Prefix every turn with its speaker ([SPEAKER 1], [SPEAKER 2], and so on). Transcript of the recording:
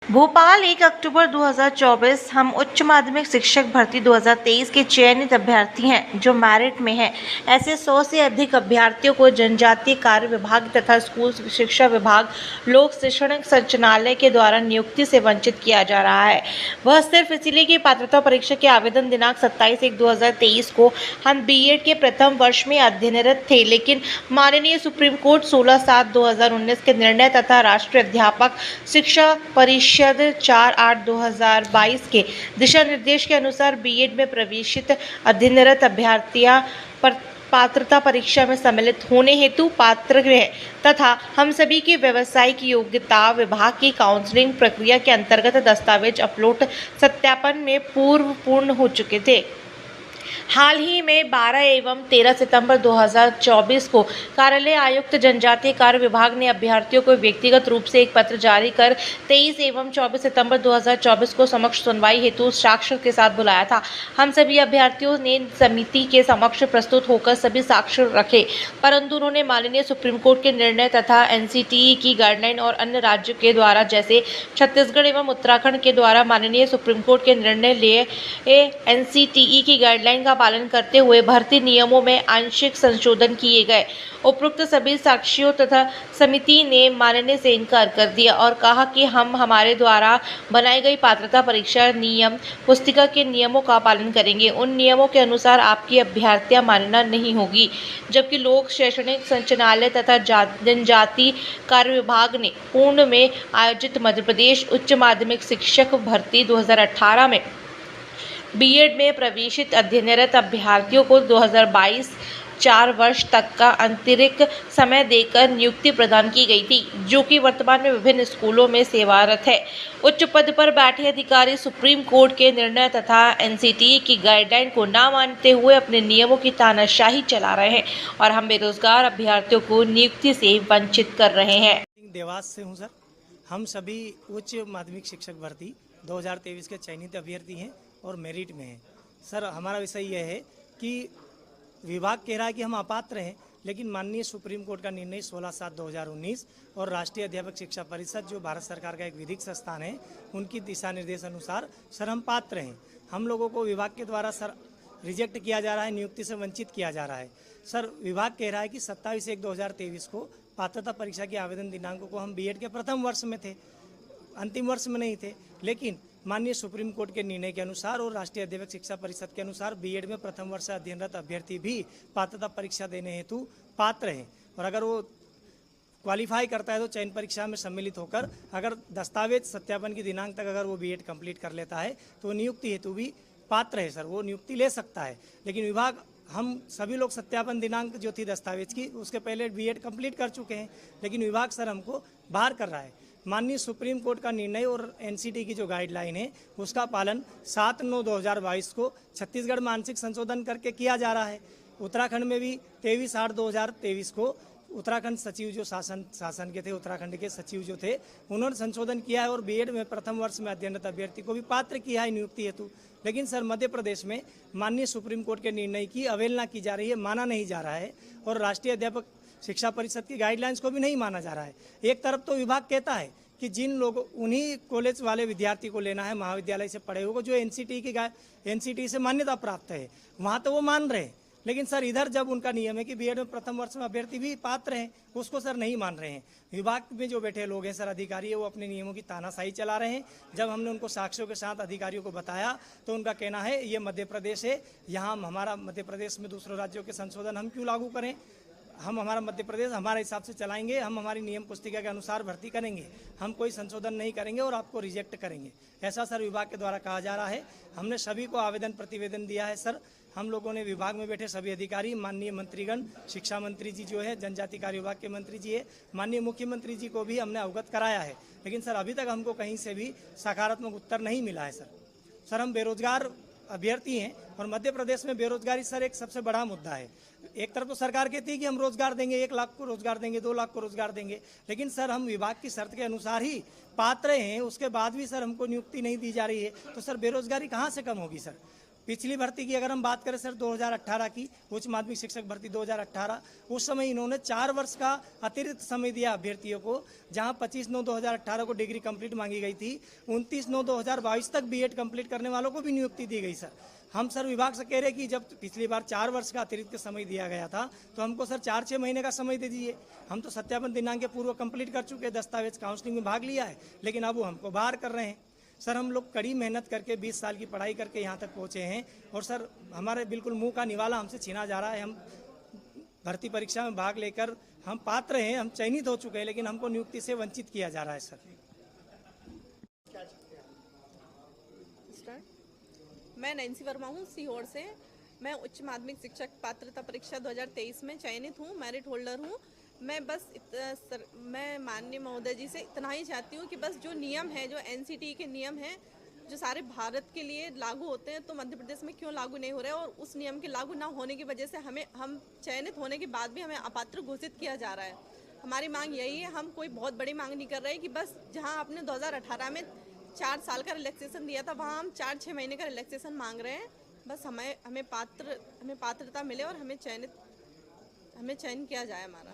[SPEAKER 1] भोपाल 1 अक्टूबर 2024 हम उच्च माध्यमिक शिक्षक भर्ती 2023 के चयनित अभ्यर्थी हैं जो मेरिट में हैं। ऐसे 100 से अधिक अभ्यर्थियों को जनजातीय कार्य विभाग तथा स्कूल शिक्षा विभाग लोक शिक्षण संचालनालय के द्वारा नियुक्ति से वंचित किया जा रहा है। वह सिर्फ इसलिए कि पात्रता परीक्षा के आवेदन दिनांक 27/1/2023 को हम बीएड के प्रथम वर्ष में अध्ययनरत थे, लेकिन माननीय सुप्रीम कोर्ट 16/7/2019 के निर्णय तथा राष्ट्रीय अध्यापक शिक्षा परिषद 4/8/2022 के दिशा निर्देश के अनुसार बीएड में प्रवेशित अध्ययनरत अभ्यर्थियां पात्रता परीक्षा में सम्मिलित होने हेतु पात्र हैं तथा हम सभी की व्यावसायिक योग्यता विभाग की काउंसलिंग प्रक्रिया के अंतर्गत दस्तावेज अपलोड सत्यापन में पूर्ण हो चुके थे। हाल ही में 12 एवं 13 सितंबर 2024 को कार्यालय आयुक्त जनजातीय कार्य विभाग ने अभ्यर्थियों को व्यक्तिगत रूप से एक पत्र जारी कर 23 एवं 24 सितंबर 2024 को समक्ष सुनवाई हेतु साक्ष्य के साथ बुलाया था। हम सभी अभ्यर्थियों ने समिति के समक्ष प्रस्तुत होकर सभी साक्ष्य रखे, परंतु उन्होंने माननीय सुप्रीम कोर्ट के निर्णय तथा एनसीटीई की गाइडलाइन और अन्य राज्यों के द्वारा जैसे छत्तीसगढ़ एवं उत्तराखंड के द्वारा माननीय सुप्रीम कोर्ट के निर्णय लिए एनसीटीई की गाइडलाइन का पालन करते हुए भर्ती नियमों में आंशिक संशोधन किए गए। उपरोक्त सभी साक्ष्यों तथा समिति ने मानने से इनकार कर दिया और कहा कि हम हमारे द्वारा बनाई गई पात्रता परीक्षा नियम पुस्तिका के नियमों का पालन करेंगे। उन नियमों के अनुसार आपकी अभ्यर्थियां मानना नहीं होगी, जबकि लोक शैक्षणिक संचालनालय तथा जनजाति कार्य विभाग ने पूर्ण में आयोजित मध्य प्रदेश उच्च माध्यमिक शिक्षक भर्ती 2018 में बीएड में प्रवेशित अध्ययनरत अभ्यर्थियों को 2022 4 वर्ष तक का अतिरिक्त समय देकर नियुक्ति प्रदान की गई थी, जो कि वर्तमान में विभिन्न स्कूलों में सेवारत है। उच्च पद पर बैठे अधिकारी सुप्रीम कोर्ट के निर्णय तथा एनसीटीई की गाइडलाइन को न मानते हुए अपने नियमों की तानाशाही चला रहे हैं और हम बेरोजगार अभ्यर्थियों को नियुक्ति से वंचित कर रहे हैं।
[SPEAKER 2] देवास से हूँ सर। हम सभी उच्च माध्यमिक शिक्षक भर्ती 2023 के चयनित अभ्यर्थी हैं और मेरिट में हैं। सर, हमारा विषय यह है कि विभाग कह रहा है कि हम अपात्र हैं, लेकिन माननीय सुप्रीम कोर्ट का निर्णय 16/7/2019 और राष्ट्रीय अध्यापक शिक्षा परिषद जो भारत सरकार का एक विधिक संस्थान है, उनकी दिशा निर्देश अनुसार सर हम पात्र हैं। हम लोगों को विभाग के द्वारा सर रिजेक्ट किया जा रहा है, नियुक्ति से वंचित किया जा रहा है। सर, विभाग कह रहा है कि 27/1/2023 को पात्रता परीक्षा के आवेदन दिनांकों को हम बीएड के प्रथम वर्ष में थे, अंतिम वर्ष में नहीं थे, लेकिन माननीय सुप्रीम कोर्ट के निर्णय के अनुसार और राष्ट्रीय अध्यापक शिक्षा परिषद के अनुसार बीएड में प्रथम वर्ष अध्ययनरत अभ्यर्थी भी पात्रता परीक्षा देने हेतु पात्र हैं। और अगर वो क्वालिफाई करता है तो चयन परीक्षा में सम्मिलित होकर अगर दस्तावेज सत्यापन की दिनांक तक अगर वो बीएड कंप्लीट कर लेता है तो नियुक्ति हेतु भी पात्र है। सर, वो नियुक्ति ले सकता है, लेकिन विभाग हम सभी लोग सत्यापन दिनांक जो थी दस्तावेज की उसके पहले बीएड कंप्लीट कर चुके हैं, लेकिन विभाग सर हमको बाहर कर रहा है। माननीय सुप्रीम कोर्ट का निर्णय और एनसीटी की जो गाइडलाइन है उसका पालन 7/9/2022 को छत्तीसगढ़ में आंशिक संशोधन करके किया जा रहा है। उत्तराखंड में भी 23/8/2023 को उत्तराखंड सचिव जो शासन के थे, उत्तराखंड के सचिव जो थे, उन्होंने संशोधन किया है और बीएड में प्रथम वर्ष में अध्ययनरत अभ्यर्थी को भी पात्र किया है नियुक्ति हेतु। लेकिन सर, मध्य प्रदेश में माननीय सुप्रीम कोर्ट के निर्णय की अवहेलना की जा रही है, माना नहीं जा रहा है और राष्ट्रीय अध्यापक शिक्षा परिषद की गाइडलाइंस को भी नहीं माना जा रहा है। एक तरफ तो विभाग कहता है कि जिन लोगों उन्हीं कॉलेज वाले विद्यार्थी को लेना है, महाविद्यालय से पढ़े हुए को जो एनसीटी से मान्यता प्राप्त है, वहाँ तो वो मान रहे हैं, लेकिन सर इधर जब उनका नियम है कि बीएड में प्रथम वर्ष में अभ्यर्थी भी पात्र हैं, उसको सर नहीं मान रहे हैं। विभाग में जो बैठे लोग हैं सर, अधिकारी है, वो अपने नियमों की तानाशाही चला रहे हैं। जब हमने उनको साक्ष्यों के साथ अधिकारियों को बताया तो उनका कहना है ये मध्य प्रदेश है, यहाँ हमारा मध्य प्रदेश में दूसरों राज्यों के संशोधन हम क्यों लागू करें, हम हमारा मध्य प्रदेश हमारे हिसाब से चलाएंगे, हम हमारी नियम पुस्तिका के अनुसार भर्ती करेंगे, हम कोई संशोधन नहीं करेंगे और आपको रिजेक्ट करेंगे, ऐसा सर विभाग के द्वारा कहा जा रहा है। हमने सभी को आवेदन प्रतिवेदन दिया है सर। हम लोगों ने विभाग में बैठे सभी अधिकारी, माननीय मंत्रीगण, शिक्षा मंत्री जी जो है, जनजाति कार्य विभाग के मंत्री जी है, माननीय मुख्यमंत्री जी को भी हमने अवगत कराया है, लेकिन सर अभी तक हमको कहीं से भी सकारात्मक उत्तर नहीं मिला है। सर हम बेरोजगार अभ्यर्थी हैं और मध्य प्रदेश में बेरोजगारी सर एक सबसे बड़ा मुद्दा है। एक तरफ तो सरकार कहती है कि हम रोजगार देंगे, 1 लाख को रोजगार देंगे, 2 लाख को रोजगार देंगे, लेकिन सर हम विभाग की शर्त के अनुसार ही पात्र हैं, उसके बाद भी सर हमको नियुक्ति नहीं दी जा रही है, तो सर बेरोजगारी कहाँ से कम होगी। सर पिछली भर्ती की अगर हम बात करें सर 2018 की, उच्च माध्यमिक शिक्षक भर्ती 2018, उस समय इन्होंने 4 वर्ष का अतिरिक्त समय दिया अभ्यर्थियों को, जहां 25/9/2018 को डिग्री कंप्लीट मांगी गई थी, 29/9/2022 तक बीएड कंप्लीट करने वालों को भी नियुक्ति दी गई सर। हम सर विभाग से कह रहे कि जब पिछली बार 4 वर्ष का अतिरिक्त समय दिया गया था, तो हमको सर 4-6 महीने का समय दे दीजिए। हम तो सत्यापन दिनांक के पूर्व कंप्लीट कर चुके, दस्तावेज काउंसलिंग में भाग लिया है, लेकिन अब वो हमको बाहर कर रहे हैं। सर हम लोग कड़ी मेहनत करके 20 साल की पढ़ाई करके यहाँ तक पहुँचे हैं, और सर हमारे बिल्कुल मुंह का निवाला हमसे छीना जा रहा है। हम भर्ती परीक्षा में भाग लेकर हम पात्र हैं, हम चयनित हो चुके हैं, लेकिन हमको नियुक्ति से वंचित किया जा रहा है सर।
[SPEAKER 3] मैं नैन्सी वर्मा हूँ सीहोर से। मैं उच्च माध्यमिक शिक्षक पात्रता परीक्षा 2023 में चयनित हूँ, मेरिट होल्डर हूँ। मैं बस मैं माननीय महोदय जी से इतना ही चाहती हूँ कि बस जो नियम है, जो एनसीटी के नियम हैं, जो सारे भारत के लिए लागू होते हैं, तो मध्य प्रदेश में क्यों लागू नहीं हो रहे हैं, और उस नियम के लागू ना होने की वजह से हम चयनित होने के बाद भी हमें अपात्र घोषित किया जा रहा है। हमारी मांग यही है, हम कोई बहुत बड़ी मांग नहीं कर रहे कि बस जहाँ आपने 2018 में 4 साल का रिलैक्सेशन दिया था, वहाँ हम 4-6 महीने का रिलैक्सेशन मांग रहे हैं। बस हमें पात्रता मिले और हमें चयन किया जाए हमारा।